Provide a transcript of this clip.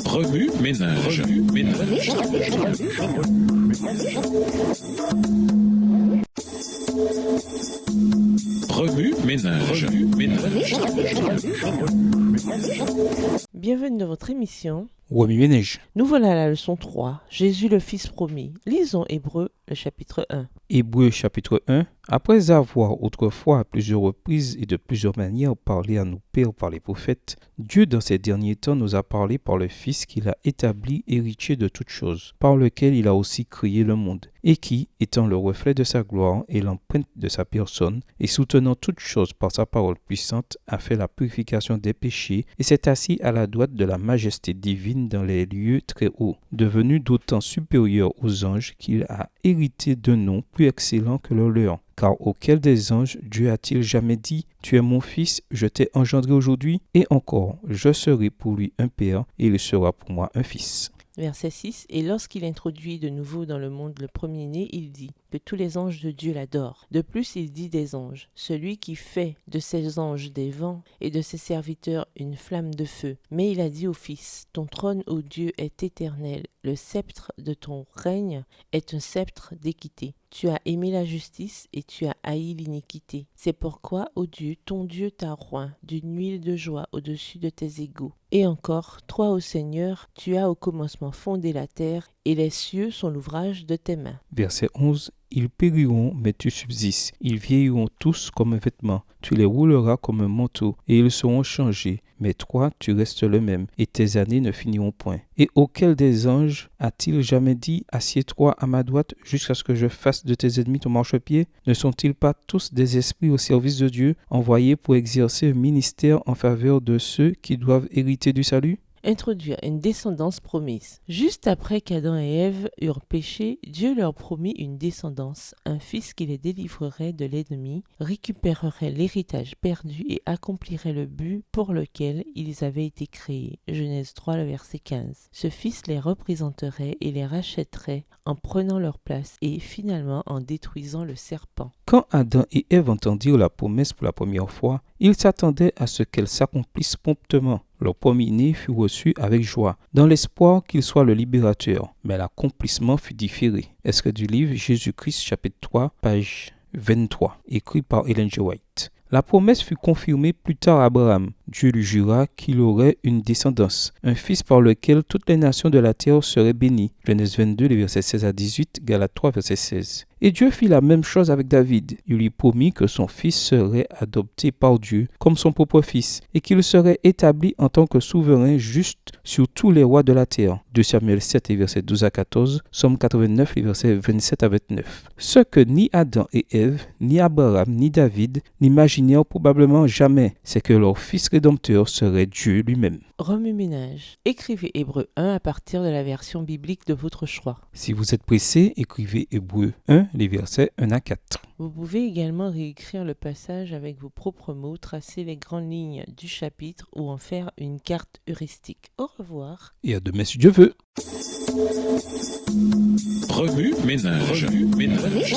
Remue ménage. Remue ménage. Bienvenue dans votre émission. Remue ménage. Nous voilà à la leçon 3, Jésus le Fils promis. Lisons Hébreux, le chapitre 1. Hébreux chapitre 1. Après avoir autrefois à plusieurs reprises et de plusieurs manières parlé à nos pères par les prophètes, Dieu dans ces derniers temps nous a parlé par le Fils qu'il a établi héritier de toutes choses, par lequel il a aussi créé le monde, et qui, étant le reflet de sa gloire et l'empreinte de sa personne, et soutenant toutes choses par sa parole puissante, a fait la purification des péchés, et s'est assis à la droite de la majesté divine dans les lieux très hauts, devenu d'autant supérieur aux anges qu'il a hérité d'un nom plus excellent que le leur. Car auquel des anges Dieu a-t-il jamais dit « Tu es mon fils, je t'ai engendré aujourd'hui » et encore « Je serai pour lui un père et il sera pour moi un fils ». Verset 6. Et lorsqu'il introduit de nouveau dans le monde le premier-né, il dit que tous les anges de Dieu l'adorent. De plus, il dit des anges, celui qui fait de ses anges des vents et de ses serviteurs une flamme de feu. Mais il a dit au Fils, ton trône, ô Dieu, est éternel. Le sceptre de ton règne est un sceptre d'équité. Tu as aimé la justice et tu as haï l'iniquité. C'est pourquoi, ô Dieu, ton Dieu t'a oint d'une huile de joie au-dessus de tes égaux. Et encore, toi, ô Seigneur, tu as au commencement fondé la terre, et les cieux sont l'ouvrage de tes mains. Verset 11. Ils périront, mais tu subsistes. Ils vieilliront tous comme un vêtement. Tu les rouleras comme un manteau, et ils seront changés. Mais toi, tu restes le même, et tes années ne finiront point. Et auquel des anges a-t-il jamais dit « Assieds-toi à ma droite, jusqu'à ce que je fasse de tes ennemis ton marchepied » Ne sont-ils pas tous des esprits au service de Dieu, envoyés pour exercer un ministère en faveur de ceux qui doivent hériter du salut ? Introduire une descendance promise. Juste après qu'Adam et Ève eurent péché, Dieu leur promit une descendance, un fils qui les délivrerait de l'ennemi, récupérerait l'héritage perdu et accomplirait le but pour lequel ils avaient été créés. Genèse 3, le verset 15. Ce fils les représenterait et les rachèterait en prenant leur place et finalement en détruisant le serpent. Quand Adam et Ève entendirent la promesse pour la première fois, ils s'attendaient à ce qu'elle s'accomplisse promptement. Leur premier-né fut reçu avec joie, dans l'espoir qu'il soit le libérateur, mais l'accomplissement fut différé. Extrait du livre Jésus-Christ, chapitre 3, page 23, écrit par Ellen G. White. La promesse fut confirmée plus tard à Abraham. Dieu lui jura qu'il aurait une descendance, un fils par lequel toutes les nations de la terre seraient bénies. Genèse 22, les versets 16 à 18, Galates 3, verset 16. Et Dieu fit la même chose avec David. Il lui promit que son fils serait adopté par Dieu comme son propre fils et qu'il serait établi en tant que souverain juste sur tous les rois de la terre. 2 Samuel 7, les versets 12 à 14, Somme 89, les versets 27 à 29. Ce que ni Adam et Ève, ni Abraham, ni David n'imaginèrent probablement jamais, c'est que leur fils rédempteur serait Dieu lui-même. Remue ménage. Écrivez Hébreux 1 à partir de la version biblique de votre choix. Si vous êtes pressé, écrivez Hébreux 1, les versets 1 à 4. Vous pouvez également réécrire le passage avec vos propres mots, tracer les grandes lignes du chapitre ou en faire une carte heuristique. Au revoir. Et à demain si Dieu veut. Remue ménage. Remue ménage.